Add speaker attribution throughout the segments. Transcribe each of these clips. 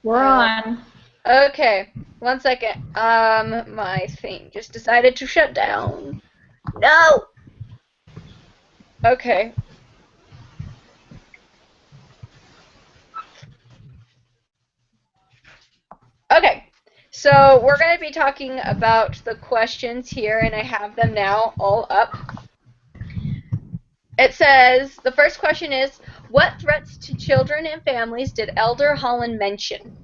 Speaker 1: We're on.
Speaker 2: Okay, 1 second. My thing just decided to shut down. No! Okay. Okay, so we're going to be talking about the questions here, and I have them now all up. It says, the first question is, what threats to children and families did Elder Holland mention?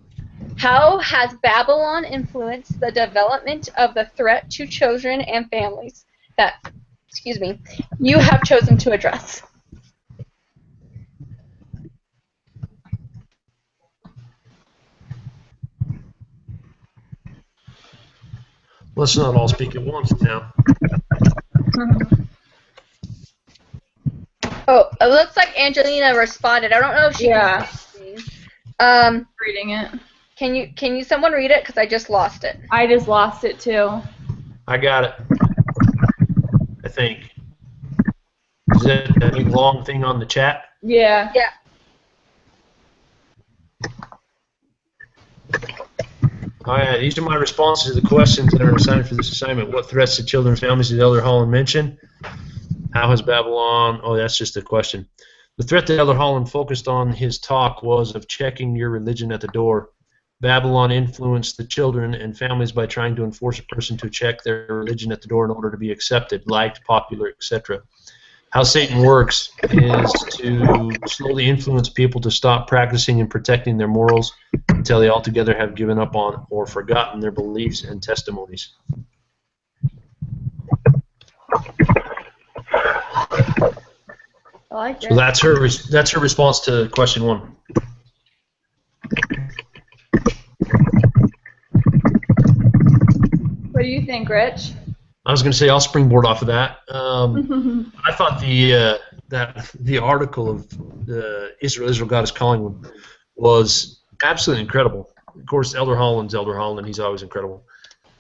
Speaker 2: How has Babylon influenced the development of the threat to children and families that, you have chosen to address?
Speaker 3: Let's not all speak at once now.
Speaker 2: Oh, it looks like Angelina responded. I don't know if she can see anything.
Speaker 1: Reading it.
Speaker 2: Can you someone read it? Because I just lost it.
Speaker 1: I just lost it too.
Speaker 3: I got it. I think. Is that a big long thing on the chat?
Speaker 1: Yeah.
Speaker 2: Yeah.
Speaker 3: All right, these are my responses to the questions that are assigned for this assignment. What threats to children and families did Elder Holland mention? How has Babylon... Oh, that's just a question. The threat that Elder Holland focused on his talk was of checking your religion at the door. Babylon influenced the children and families by trying to enforce a person to check their religion at the door in order to be accepted, liked, popular, etc. How Satan works is to slowly influence people to stop practicing and protecting their morals until they altogether have given up on or forgotten their beliefs and testimonies.
Speaker 1: I like it.
Speaker 3: So that's her response to question 1.
Speaker 1: What do you think, Rich?
Speaker 3: I was going to say I'll springboard off of that. I thought the article of Israel God is calling was absolutely incredible. Of course, Elder Holland's Elder Holland; he's always incredible.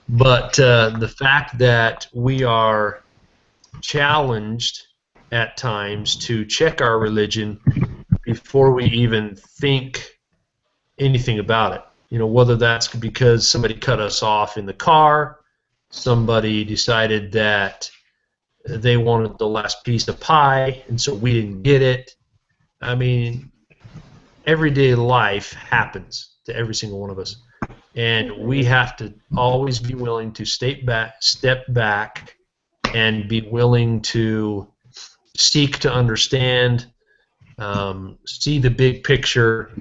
Speaker 3: But the fact that we are challenged at times to check our religion before we even think anything about it. You know, whether that's because somebody cut us off in the car, somebody decided that they wanted the last piece of pie, and so we didn't get it. I mean, everyday life happens to every single one of us, and we have to always be willing to step back, and be willing to seek to understand, see the big picture,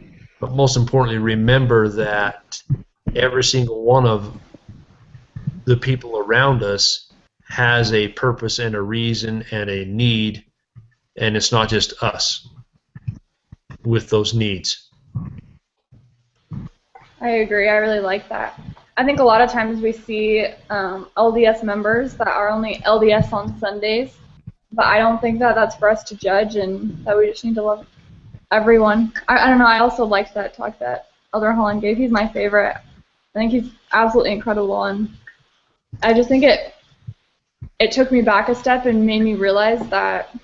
Speaker 3: but most importantly, remember that every single one of the people around us has a purpose and a reason and a need, and it's not just us with those needs.
Speaker 1: I agree. I really like that. I think a lot of times we see LDS members that are only LDS on Sundays, but I don't think that that's for us to judge, and that we just need to love everyone. I don't know. I also liked that talk that Elder Holland gave. He's my favorite. I think he's absolutely incredible, and I just think it took me back a step and made me realize that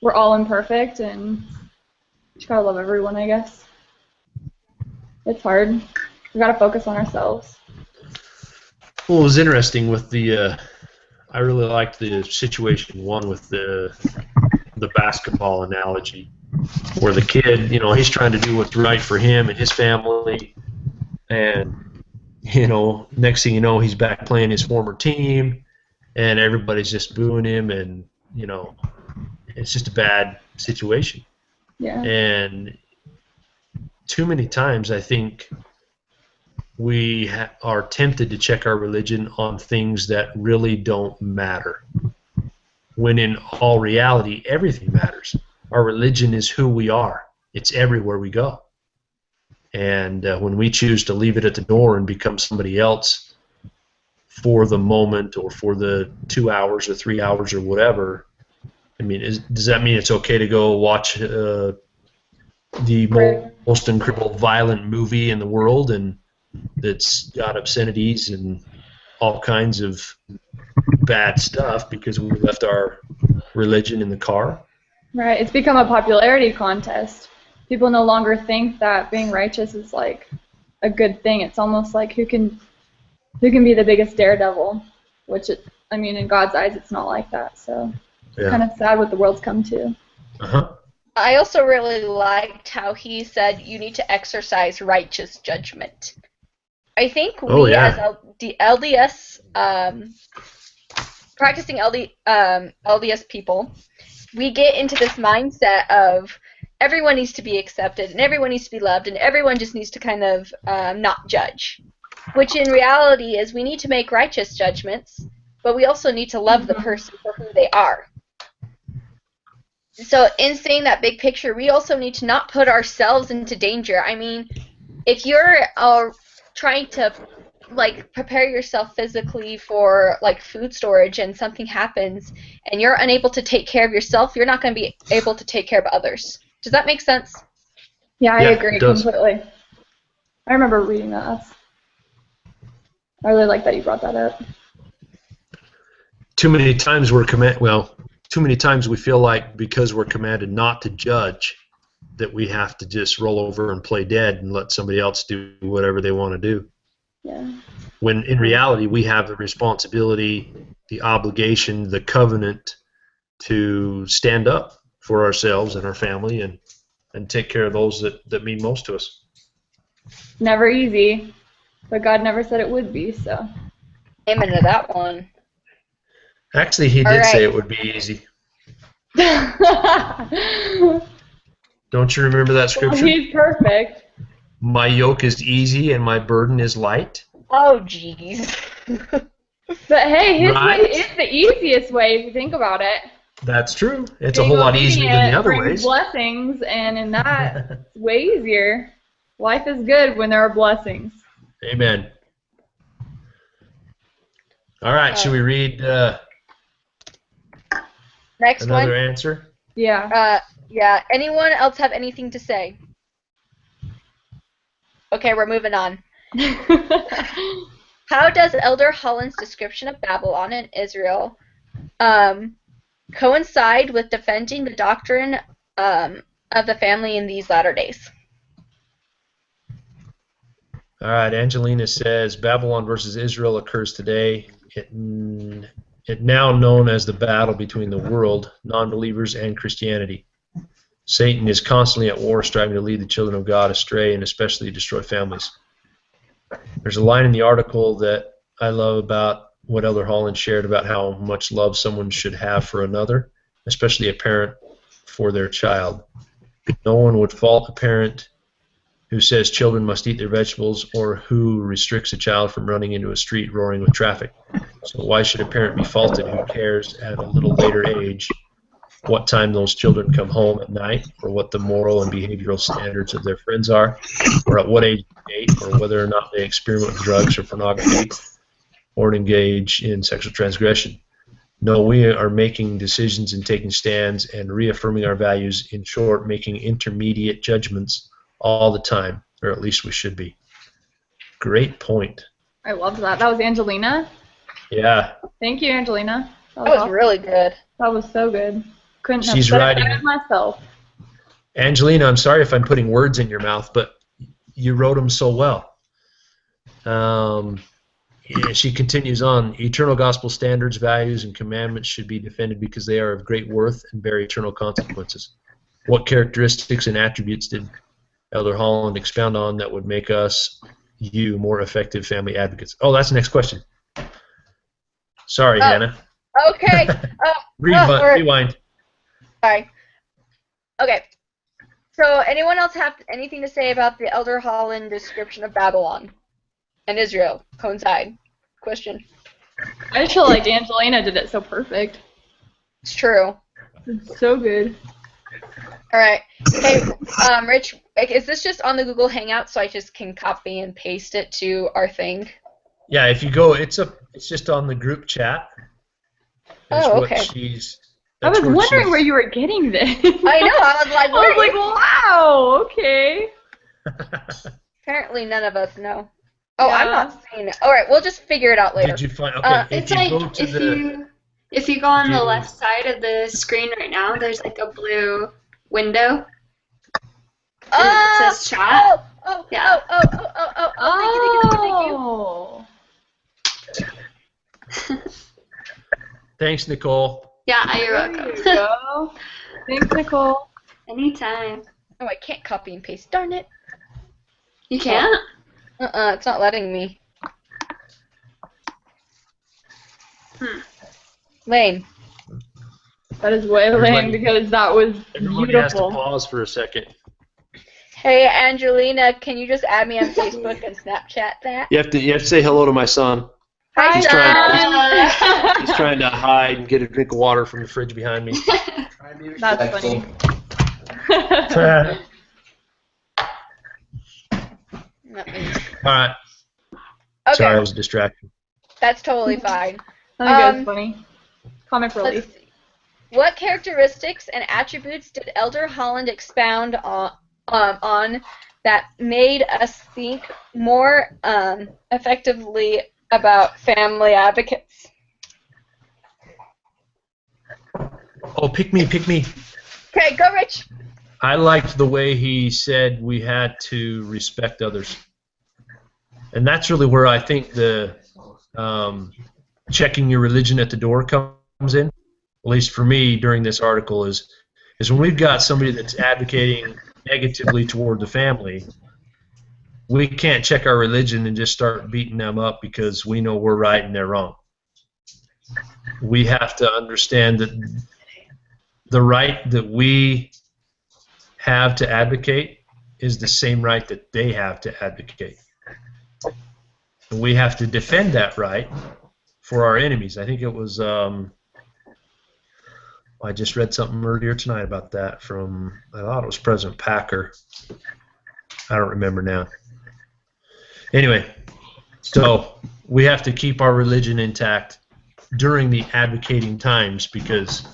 Speaker 1: we're all imperfect, and you just gotta love everyone, I guess. It's hard. We gotta focus on ourselves.
Speaker 3: Well, it was interesting with the. I really liked the situation 1 with the basketball analogy, where the kid, you know, he's trying to do what's right for him and his family, and you know, next thing you know, he's back playing his former team, and everybody's just booing him, and you know, it's just a bad situation.
Speaker 1: Yeah.
Speaker 3: And too many times, I think we are tempted to check our religion on things that really don't matter, when in all reality, everything matters. Our religion is who we are. It's everywhere we go. And when we choose to leave it at the door and become somebody else for the moment or for the 2 hours or 3 hours or whatever, I mean, does that mean it's okay to go watch the most incredible violent movie in the world and that's got obscenities and all kinds of bad stuff because we left our religion in the car?
Speaker 1: Right. It's become a popularity contest. People no longer think that being righteous is like a good thing. It's almost like who can be the biggest daredevil, which in God's eyes, it's not like that. So it's kind of sad what the world's come to.
Speaker 3: Uh-huh.
Speaker 2: I also really liked how he said you need to exercise righteous judgment. I think we as LDS, practicing LDS people, we get into this mindset of everyone needs to be accepted and everyone needs to be loved and everyone just needs to kind of not judge. Which in reality is we need to make righteous judgments, but we also need to love the person for who they are. So in seeing that big picture, we also need to not put ourselves into danger. I mean, if you're trying to prepare yourself physically for food storage and something happens and you're unable to take care of yourself, you're not going to be able to take care of others. Does that make sense?
Speaker 1: Yeah, I agree completely. I remember reading that. I really like that you brought that up.
Speaker 3: Too many times we feel like because we're commanded not to judge that we have to just roll over and play dead and let somebody else do whatever they want to do.
Speaker 1: Yeah.
Speaker 3: When in reality we have the responsibility, the obligation, the covenant to stand up for ourselves and our family and take care of those that mean most to us.
Speaker 1: Never easy, but God never said it would be, so.
Speaker 2: Amen to that one.
Speaker 3: Actually, he did say it would be easy. Don't you remember that scripture?
Speaker 1: Well, he's perfect.
Speaker 3: My yoke is easy and my burden is light.
Speaker 2: Oh, jeez.
Speaker 1: But hey, his way is the easiest way if you think about it.
Speaker 3: That's true. It's a whole lot easier than the other ways.
Speaker 1: Blessings, and in that, it's way easier. Life is good when there are blessings.
Speaker 3: Amen. All right, should we read
Speaker 2: next
Speaker 3: another
Speaker 2: one?
Speaker 3: Answer?
Speaker 1: Yeah.
Speaker 2: Yeah. Anyone else have anything to say? Okay, we're moving on. How does Elder Holland's description of Babylon and Israel coincide with defending the doctrine of the family in these latter days?
Speaker 3: All right, Angelina says Babylon versus Israel occurs today. It now known as the battle between the world, non-believers, and Christianity. Satan is constantly at war, striving to lead the children of God astray and especially destroy families. There's a line in the article that I love about what Elder Holland shared about how much love someone should have for another, especially a parent for their child. No one would fault a parent who says children must eat their vegetables or who restricts a child from running into a street roaring with traffic. So why should a parent be faulted who cares at a little later age what time those children come home at night, or what the moral and behavioral standards of their friends are, or at what age they date, or whether or not they experiment with drugs or pornography, or engage in sexual transgression? No, we are making decisions and taking stands and reaffirming our values, in short, making intermediate judgments all the time, or at least we should be. Great point.
Speaker 1: I love that. That was Angelina?
Speaker 3: Yeah.
Speaker 1: Thank you, Angelina.
Speaker 2: That was
Speaker 1: awesome.
Speaker 2: Really good.
Speaker 1: That was so good. Couldn't have
Speaker 3: She's
Speaker 1: said
Speaker 3: writing.
Speaker 1: it better myself.
Speaker 3: Angelina, I'm sorry if I'm putting words in your mouth, but you wrote them so well. She continues on. Eternal gospel standards, values, and commandments should be defended because they are of great worth and bear eternal consequences. What characteristics and attributes did Elder Holland expound on that would make you more effective family advocates? Oh, that's the next question. Sorry, Hannah.
Speaker 2: Okay.
Speaker 3: Rewind.
Speaker 2: Sorry. Okay. So, anyone else have anything to say about the Elder Holland description of Babylon and Israel coincide? Question.
Speaker 1: I just feel like Angelina did it so perfect.
Speaker 2: It's true.
Speaker 1: It's so good.
Speaker 2: All right. Hey, Rich, is this just on the Google Hangout so I just can copy and paste it to our thing?
Speaker 3: Yeah, if you go, it's just on the group chat. That's
Speaker 2: okay.
Speaker 1: I was wondering where you were getting this.
Speaker 2: I know. I was like,
Speaker 1: wow. Okay.
Speaker 2: Apparently, none of us know. Oh,
Speaker 1: Yeah.
Speaker 2: I'm not seeing it. All right, we'll just figure it out later.
Speaker 3: Did you find? Okay,
Speaker 4: It's like if you go on the left side of the screen right now, there's like a blue window. And it says chat.
Speaker 3: Thanks, Nicole.
Speaker 4: Yeah, you're
Speaker 1: There
Speaker 4: welcome.
Speaker 1: you go. Thanks, Nicole.
Speaker 4: Anytime.
Speaker 2: Oh, I can't copy and paste. Darn it.
Speaker 4: You can't?
Speaker 2: It's not letting me. Lame.
Speaker 1: That is way lame because that was
Speaker 3: Everybody has to
Speaker 1: beautiful.
Speaker 3: pause for a second.
Speaker 2: Hey, Angelina, can you just add me on Facebook and Snapchat that?
Speaker 3: You have to say hello to my son.
Speaker 2: Hi,
Speaker 3: He's
Speaker 2: son.
Speaker 3: He's trying to hide and get a drink of water from the fridge behind me.
Speaker 1: That's funny.
Speaker 2: Let me-
Speaker 3: All right.
Speaker 2: Okay,
Speaker 3: Sorry, I was a distraction.
Speaker 2: that's totally fine.
Speaker 1: I think it's funny. Comic
Speaker 2: Let's
Speaker 1: relief.
Speaker 2: see. What characteristics and attributes did Elder Holland expound on that made us think more effectively about family advocates?
Speaker 3: Oh, pick me.
Speaker 2: Okay, go, Rich.
Speaker 3: I liked the way he said we had to respect others. And that's really where I think the checking your religion at the door comes in, at least for me during this article, is when we've got somebody that's advocating negatively toward the family, we can't check our religion and just start beating them up because we know we're right and they're wrong. We have to understand that the right that we have to advocate is the same right that they have to advocate. And we have to defend that right for our enemies. I think it was, I just read something earlier tonight about that from, I thought it was President Packer. I don't remember now. Anyway, so we have to keep our religion intact during the advocating times, because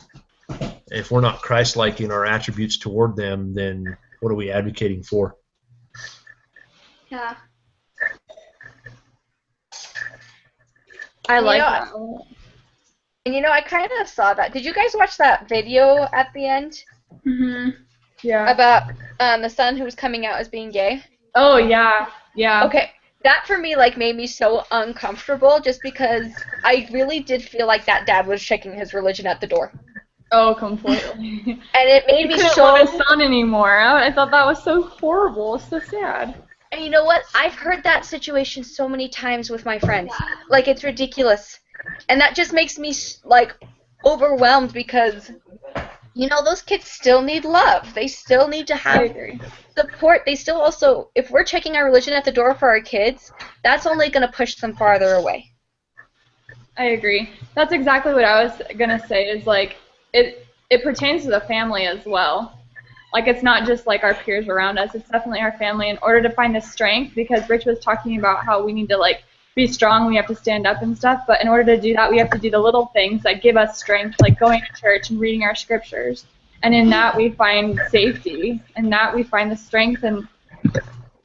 Speaker 3: if we're not Christ-like in our attributes toward them, then what are we advocating for?
Speaker 4: Yeah.
Speaker 1: I like
Speaker 2: know,
Speaker 1: that.
Speaker 2: And I kind of saw that. Did you guys watch that video at the end
Speaker 4: Mhm.
Speaker 1: Yeah.
Speaker 2: about the son who was coming out as being gay?
Speaker 1: Oh yeah. Yeah.
Speaker 2: Okay, that for me made me so uncomfortable, just because I really did feel like that dad was checking his religion at the door,
Speaker 1: Oh, completely.
Speaker 2: and it made
Speaker 1: He
Speaker 2: me
Speaker 1: couldn't
Speaker 2: so.
Speaker 1: love his son anymore. I thought that was so horrible. So sad.
Speaker 2: And you know what? I've heard that situation so many times with my friends. Like, it's ridiculous. And that just makes me, overwhelmed, because, those kids still need love. They still need to
Speaker 1: I
Speaker 2: have
Speaker 1: agree.
Speaker 2: support. They still also, if we're checking our religion at the door for our kids, that's only going to push them farther away.
Speaker 1: I agree. That's exactly what I was gonna say. Is it pertains to the family as well. It's not just our peers around us. It's definitely our family. In order to find the strength, because Rich was talking about how we need to be strong. We have to stand up and stuff. But in order to do that, we have to do the little things that give us strength, like going to church and reading our scriptures. And in that we find safety. In that we find the strength and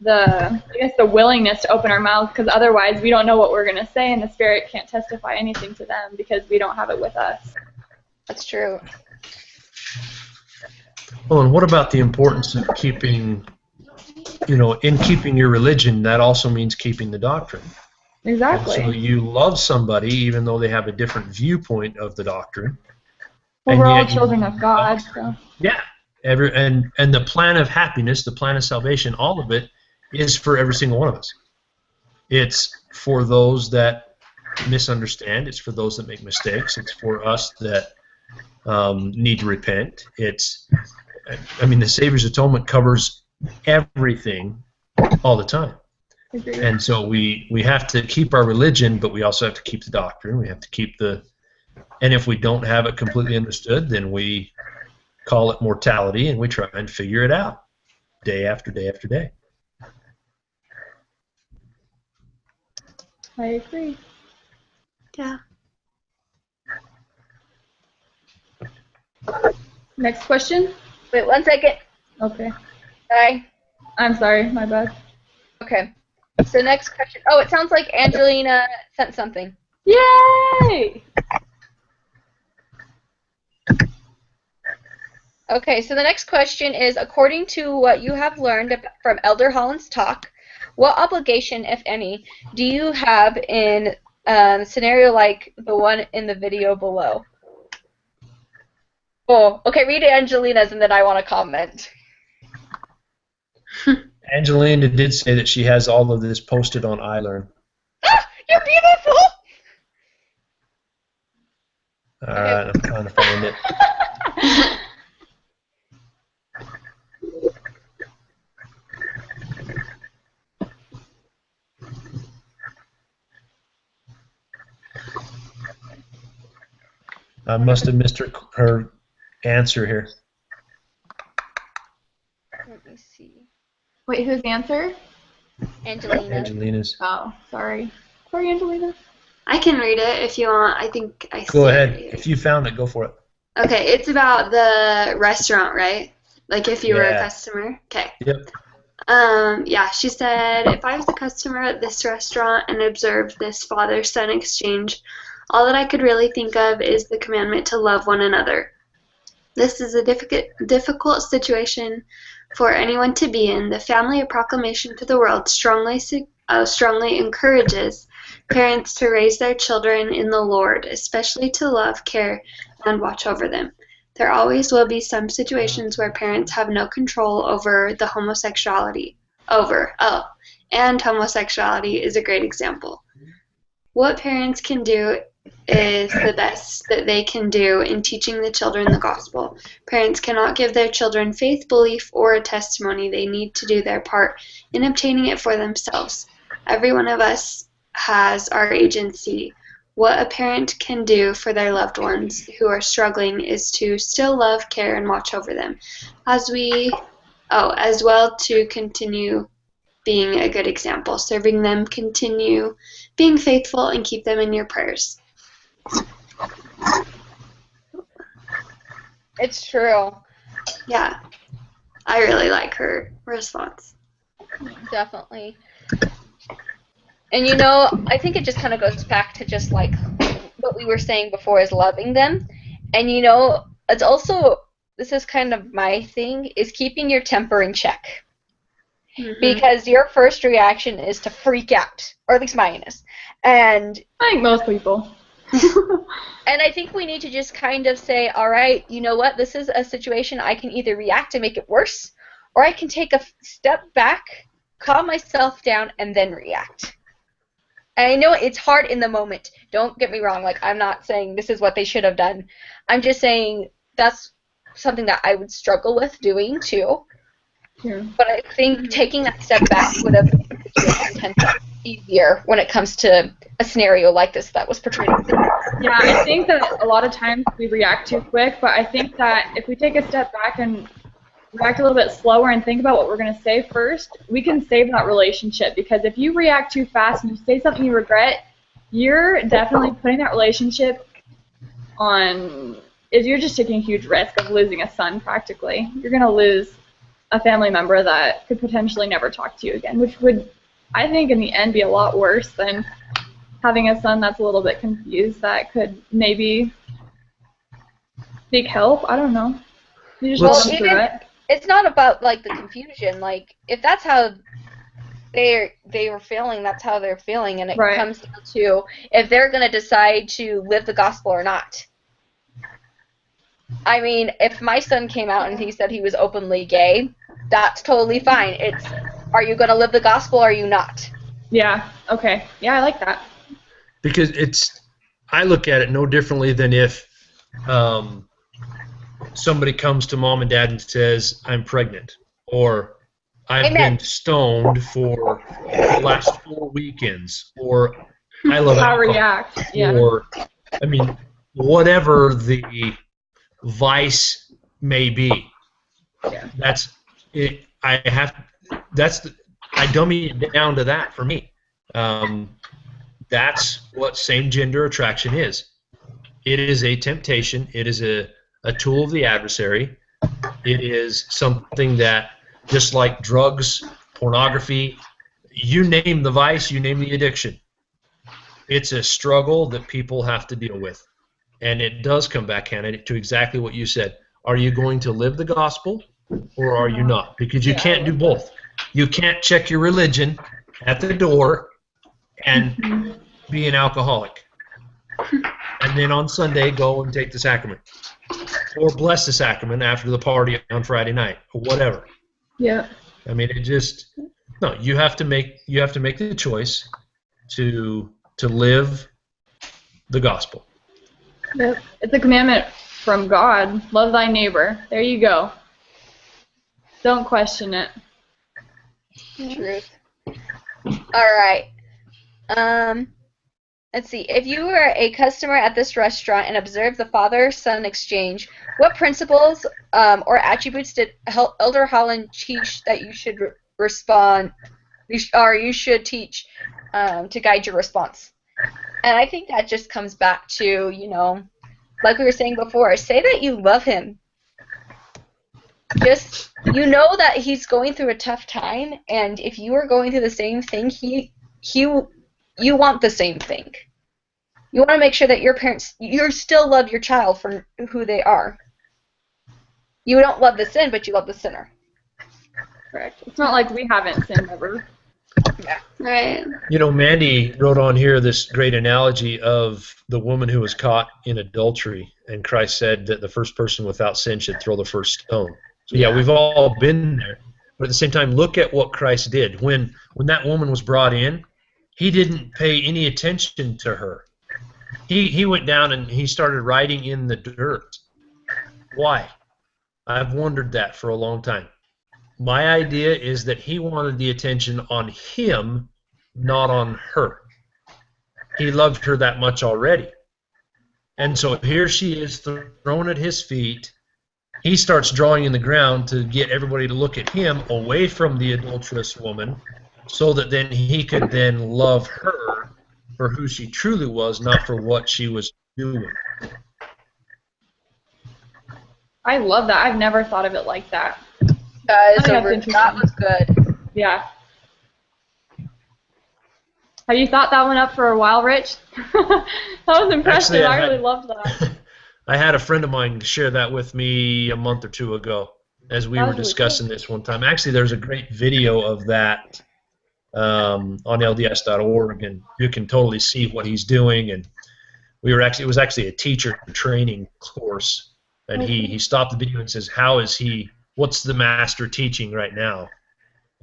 Speaker 1: the willingness to open our mouths, because otherwise we don't know what we're going to say, and the Spirit can't testify anything to them because we don't have it with us.
Speaker 2: That's true.
Speaker 3: Well, and what about the importance of keeping, in keeping your religion, that also means keeping the doctrine.
Speaker 1: Exactly.
Speaker 3: And so you love somebody even though they have a different viewpoint of the doctrine.
Speaker 1: Well,
Speaker 3: and
Speaker 1: we're all
Speaker 3: yet you
Speaker 1: children of God. So.
Speaker 3: Yeah. And the plan of happiness, the plan of salvation, all of it is for every single one of us. It's for those that misunderstand. It's for those that make mistakes. It's for us that need to repent. The Savior's atonement covers everything all the time.
Speaker 1: Agreed.
Speaker 3: And so we have to keep our religion, but we also have to keep the doctrine. We have to keep and if we don't have it completely understood, then we call it mortality and we try and figure it out day after day after day.
Speaker 1: I agree.
Speaker 4: Yeah.
Speaker 1: Next question?
Speaker 2: Wait 1 second.
Speaker 1: Okay.
Speaker 2: Bye.
Speaker 1: I'm sorry, my bad.
Speaker 2: Okay. So next question. Oh, it sounds like Angelina sent something.
Speaker 1: Yay!
Speaker 2: Okay, so the next question is, according to what you have learned from Elder Holland's talk, what obligation, if any, do you have in a scenario like the one in the video below? Oh, okay, read Angelina's and then I want to comment.
Speaker 3: Angelina did say that she has all of this posted on iLearn.
Speaker 2: You're beautiful!
Speaker 3: All right, I'm trying to find it. I must have missed her answer here.
Speaker 2: Let me see.
Speaker 1: Wait, whose answer?
Speaker 2: Angelina.
Speaker 3: Angelina's.
Speaker 1: Oh, sorry. Sorry, Angelina.
Speaker 4: I can read it if you want. I think I see
Speaker 3: Go
Speaker 4: it
Speaker 3: ahead.
Speaker 4: right here.
Speaker 3: If you found it, go for it.
Speaker 4: Okay, it's about the restaurant, right? Like if you were a
Speaker 3: Yeah.
Speaker 4: customer. Okay.
Speaker 3: Yep.
Speaker 4: Yeah, she said, if I was a customer at this restaurant and observed this father-son exchange, all that I could really think of is the commandment to love one another. This is a difficult situation for anyone to be in. The family proclamation to the world strongly encourages parents to raise their children in the Lord, especially to love, care, and watch over them. There always will be some situations where parents have no control over the homosexuality. And homosexuality is a great example. What parents can do is the best that they can do in teaching the children the gospel. Parents cannot give their children faith, belief, or a testimony. They need to do their part in obtaining it for themselves. Every one of us has our agency. What a parent can do for their loved ones who are struggling is to still love, care, and watch over them, as well to continue being a good example, serving them, continue being faithful, and keep them in your prayers.
Speaker 2: It's true.
Speaker 4: Yeah, I really like her response.
Speaker 2: Definitely. And you know, I think it just kind of goes back to just like what we were saying before is loving them. And you know, it's also, this is kind of my thing, is keeping your temper in check.
Speaker 4: Mm-hmm.
Speaker 2: Because your first reaction is to freak out, or at least mine is. And
Speaker 1: I think most people.
Speaker 2: and I think we need to just kind of say, all right, you know what, this is a situation I can either react and make it worse, or I can take a step back, calm myself down, and then react. And I know it's hard in the moment. Don't get me wrong. Like, I'm not saying this is what they should have done. I'm just saying that's something that I would struggle with doing, too.
Speaker 1: Yeah.
Speaker 2: But I think taking that step back would have made the situation 10 times easier when it comes to a scenario like this that was portrayed.
Speaker 1: Yeah, I think that a lot of times we react too quick, but I think that if we take a step back and react a little bit slower and think about what we're going to say first, we can save that relationship. Because if you react too fast and you say something you regret, you're definitely putting that relationship on, you're just taking a huge risk of losing a son practically. You're going to lose a family member that could potentially never talk to you again, which would, I think, in the end be a lot worse than having a son that's a little bit confused that could maybe seek help. I don't know. You just
Speaker 2: Well,
Speaker 1: walk them through
Speaker 2: even-
Speaker 1: it.
Speaker 2: It's not about like the confusion. Like, if that's how they were feeling, that's how they're feeling, and it
Speaker 1: Right.
Speaker 2: comes down to if they're going to decide to live the gospel or not. I mean, if my son came out and he said he was openly gay, that's totally fine. It's, are you going to live the gospel or are you not?
Speaker 1: Yeah, okay. Yeah, I like that.
Speaker 3: Because I look at it no differently than if somebody comes to mom and dad and says, I'm pregnant, or I've
Speaker 2: Amen.
Speaker 3: been stoned for the last 4 weekends, or I love
Speaker 1: How
Speaker 3: alcohol,
Speaker 1: react. Yeah.
Speaker 3: or, I mean, whatever the vice may be.
Speaker 1: Yeah.
Speaker 3: That's it. I dummy it down to that for me. That's what same-gender attraction is. It is a temptation. It is a tool of the adversary. It is something that, just like drugs, pornography, you name the vice, you name the addiction. It's a struggle that people have to deal with. And it does come back, Hannah, to exactly what you said. Are you going to live the gospel or are you not? Because you can't do both. You can't check your religion at the door and be an alcoholic. and then on Sunday go and take the sacrament, or bless the sacrament after the party on Friday night, or whatever.
Speaker 1: Yeah.
Speaker 3: I mean, no. You have to make the choice to live the gospel.
Speaker 1: Yep. It's a commandment from God. Love thy neighbor. There you go. Don't question it.
Speaker 2: Truth. All right. Let's see. If you were a customer at this restaurant and observed the father-son exchange, what principles or attributes did Elder Holland teach that you should you should teach to guide your response? And I think that just comes back to, like we were saying before, say that you love him. Just, that he's going through a tough time, and if you are going through the same thing, you want the same thing. You want to make sure that you still love your child for who they are. You don't love the sin, but you love the sinner.
Speaker 1: Correct. It's not like we haven't sinned ever.
Speaker 2: Yeah.
Speaker 4: Right.
Speaker 3: Mandy wrote on here this great analogy of the woman who was caught in adultery, and Christ said that the first person without sin should throw the first stone. So yeah, we've all been there. But at the same time, look at what Christ did. When that woman was brought in, he didn't pay any attention to her. He went down and he started writing in the dirt. Why? I've wondered that for a long time. My idea is that he wanted the attention on him, not on her. He loved her that much already. And so here she is thrown at his feet. He starts drawing in the ground to get everybody to look at him away from the adulterous woman, so that then he could then love her for who she truly was, not for what she was doing.
Speaker 1: I love that. I've never thought of it like that.
Speaker 2: That was good.
Speaker 1: Yeah. Have you thought that one up for a while, Rich? That was impressive.
Speaker 3: Actually,
Speaker 1: I really loved that.
Speaker 3: I had a friend of mine share that with me a month or two ago as we were discussing this one time. Actually, there's a great video of that on LDS.org, and you can totally see what he's doing. And it was actually a teacher training course, and he stopped the video and says, what's the master teaching right now?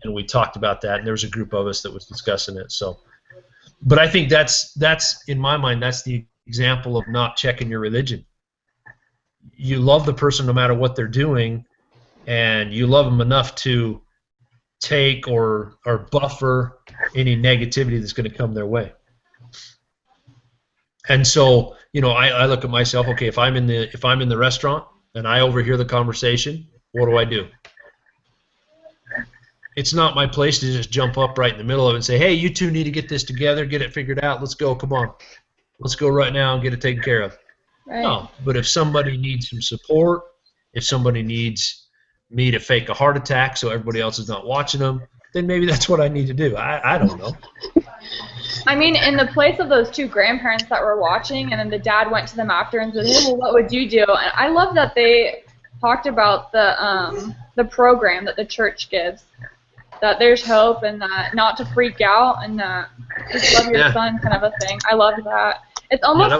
Speaker 3: And we talked about that, and there was a group of us that was discussing it. So, but I think that's in my mind, that's the example of not checking your religion. You love the person no matter what they're doing, and you love them enough to take or buffer any negativity that's going to come their way. And so, I look at myself. Okay, if I'm in the restaurant and I overhear the conversation, what do? It's not my place to just jump up right in the middle of it and say, "Hey, you two need to get this together, get it figured out. Let's go. Come on, let's go right now and get it taken care of."
Speaker 1: Right.
Speaker 3: No, but if somebody needs some support, if somebody needs me to fake a heart attack so everybody else is not watching them, then maybe that's what I need to do. I don't know.
Speaker 1: I mean, in the place of those two grandparents that were watching, and then the dad went to them after and said, "Hey, well, what would you do?" And I love that they talked about the program that the church gives, that there's hope, and that not to freak out, and that just love your son kind of a thing. I love that. It's almost
Speaker 3: that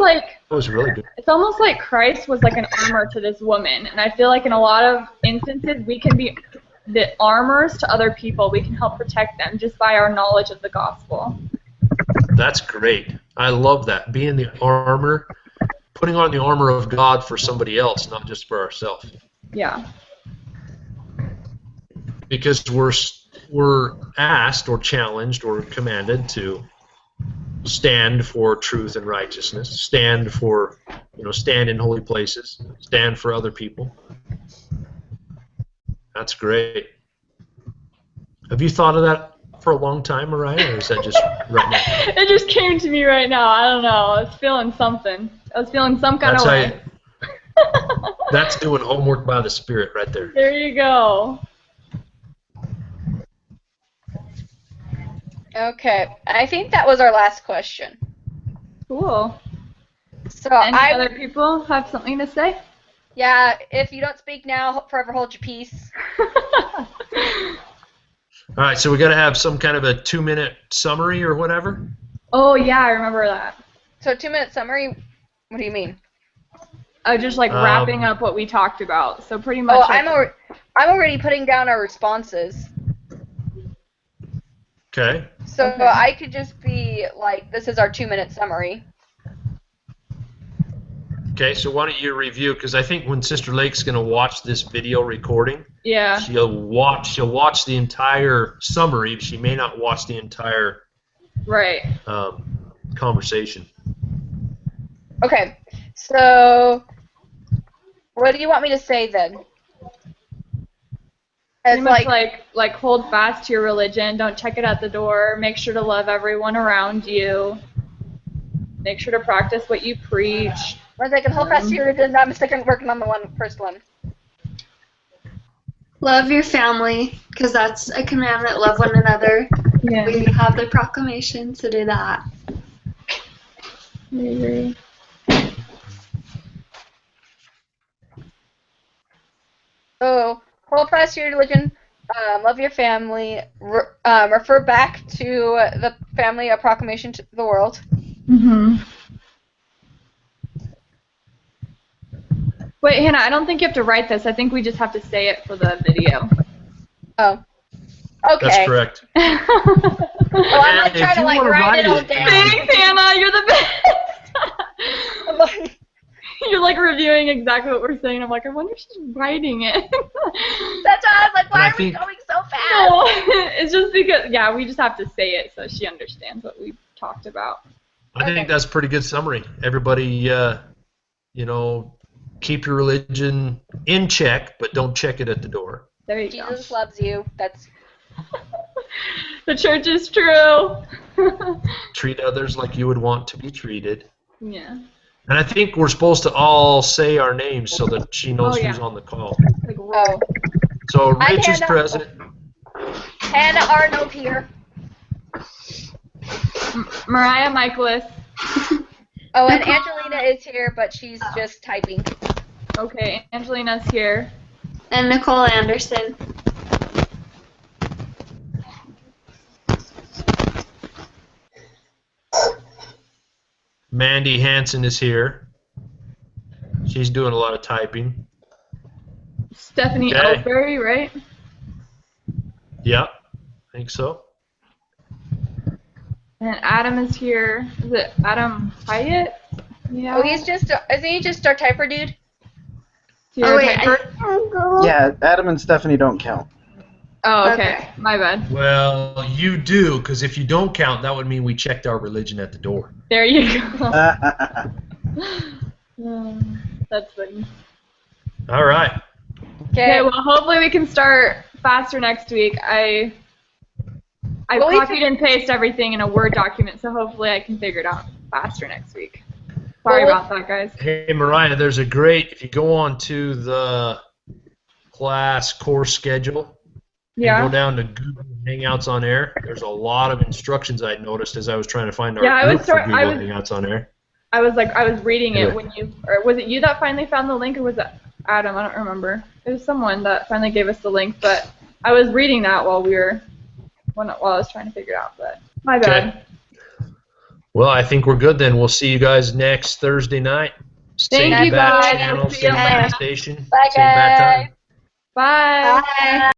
Speaker 3: was really good.
Speaker 1: It's almost like Christ was like an armor to this woman, and I feel like in a lot of instances we can be the armors to other people. We can help protect them just by our knowledge of the gospel.
Speaker 3: That's great. I love that. Being the armor, putting on the armor of God for somebody else, not just for ourselves.
Speaker 1: Yeah.
Speaker 3: Because we're asked or challenged or commanded to stand for truth and righteousness, stand in holy places, stand for other people. That's great. Have you thought of that for a long time, Mariah, or is that just right now?
Speaker 1: It just came to me right now. I don't know. I was feeling something. I was feeling some kind of way.
Speaker 3: That's doing homework by the Spirit right there.
Speaker 1: There you go.
Speaker 2: Okay, I think that was our last question.
Speaker 1: Cool.
Speaker 2: So
Speaker 1: Any other people have something to say?
Speaker 2: Yeah, if you don't speak now, forever hold your peace.
Speaker 3: All right, so we got to have some kind of a 2-minute summary or whatever.
Speaker 1: Oh yeah, I remember that.
Speaker 2: So 2-minute summary. What do you mean?
Speaker 1: Just like wrapping up what we talked about. So pretty much.
Speaker 2: Oh,
Speaker 1: like,
Speaker 2: I'm already putting down our responses.
Speaker 3: Okay.
Speaker 2: So
Speaker 1: Okay.
Speaker 2: I could just be like, this is our 2-minute summary.
Speaker 3: Okay, so why don't you review? Because I think when Sister Lake's going to watch this video recording,
Speaker 1: Yeah.
Speaker 3: she'll watch the entire summary. But she may not watch the entire
Speaker 1: Right.
Speaker 3: conversation.
Speaker 2: Okay. So what do you want me to say then?
Speaker 1: Pretty
Speaker 2: It's
Speaker 1: much
Speaker 2: like,
Speaker 1: like hold fast to your religion. Don't check it at the door. Make sure to love everyone around you. Make sure to practice what you preach.
Speaker 2: 1 second, hold fast to your religion. I'm second working on the first one.
Speaker 4: Love your family, because that's a commandment. Love one another.
Speaker 1: Yeah.
Speaker 4: We have the proclamation to do that.
Speaker 1: I agree.
Speaker 2: So hold fast to your religion. Love your family. Refer back to the family, a proclamation to the world.
Speaker 1: Mhm. Wait, Hannah, I don't think you have to write this. I think we just have to say it for the video.
Speaker 2: Oh. Okay.
Speaker 3: That's correct.
Speaker 2: Well, I'm like
Speaker 3: If
Speaker 2: trying to
Speaker 3: you
Speaker 2: like
Speaker 3: wanna
Speaker 2: write it all
Speaker 3: write it-
Speaker 2: down.
Speaker 1: Thanks, Hannah. You're the best.
Speaker 2: I'm like,
Speaker 1: You're like reviewing exactly what we're saying. I'm like, I wonder if she's writing it.
Speaker 2: that's why I was like, why
Speaker 3: And I
Speaker 2: are we
Speaker 3: think-
Speaker 2: going so fast?
Speaker 1: No, it's just because, yeah, we just have to say it so she understands what we talked about.
Speaker 3: I
Speaker 2: Okay.
Speaker 3: think that's a pretty good summary. Everybody, you know, keep your religion in check, but don't check it at the door.
Speaker 1: There you
Speaker 2: Jesus
Speaker 1: go.
Speaker 2: loves you. That's
Speaker 1: The church is true.
Speaker 3: Treat others like you would want to be treated.
Speaker 1: Yeah.
Speaker 3: And I think we're supposed to all say our names so that she knows
Speaker 1: Oh, yeah.
Speaker 3: who's on the call.
Speaker 1: Like,
Speaker 2: oh.
Speaker 3: So
Speaker 2: I'm
Speaker 3: Rich is
Speaker 2: Hannah.
Speaker 3: present.
Speaker 2: Hannah Arnold here.
Speaker 1: Mariah Michaelis.
Speaker 2: Oh, and Angelina is here, but she's just typing.
Speaker 1: Okay, Angelina's here.
Speaker 4: And Nicole Anderson.
Speaker 3: Mandy Hansen is here. She's doing a lot of typing.
Speaker 1: Stephanie
Speaker 3: Okay.
Speaker 1: Ellsbury, right?
Speaker 3: Yeah, I think so.
Speaker 1: And Adam is here. Is it Adam Hyatt? Yeah.
Speaker 2: Oh, isn't he just our typer dude?
Speaker 1: You're
Speaker 4: Oh,
Speaker 1: a
Speaker 4: wait.
Speaker 1: typer?
Speaker 5: Yeah, Adam and Stephanie don't count.
Speaker 1: Oh, okay.
Speaker 4: Okay.
Speaker 1: My bad.
Speaker 3: Well, you do, because if you don't count, that would mean we checked our religion at the door.
Speaker 1: There you go. That's funny.
Speaker 3: All right.
Speaker 1: Okay, well, hopefully we can start faster next week. I
Speaker 2: Well, we
Speaker 1: copied and pasted everything in a Word document, so hopefully I can figure it out faster next week. Sorry
Speaker 2: Well,
Speaker 1: about that, guys.
Speaker 3: Hey, Mariah, there's a great, if you go on to the class course schedule, and
Speaker 1: Yeah.
Speaker 3: go down to Google Hangouts on Air, there's a lot of instructions I noticed as I was trying to find our
Speaker 1: Yeah, I
Speaker 3: group
Speaker 1: was
Speaker 3: for
Speaker 1: sort- I
Speaker 3: Google
Speaker 1: was-
Speaker 3: Hangouts on Air.
Speaker 1: I was reading it
Speaker 3: Anyway.
Speaker 1: when you, or was it you that finally found the link, or was it Adam? I don't remember. It was someone that finally gave us the link, but I was reading that while I was trying to figure it out, but my bad.
Speaker 3: Okay. Well, I think we're good then. We'll see you guys next Thursday night.
Speaker 1: Thank
Speaker 3: Same
Speaker 1: you,
Speaker 3: bat
Speaker 1: guys.
Speaker 3: channel,
Speaker 1: See you
Speaker 3: same bat
Speaker 2: later.
Speaker 3: station,
Speaker 2: Bye,
Speaker 3: same bat time.
Speaker 2: guys.
Speaker 1: Bye.
Speaker 2: Bye.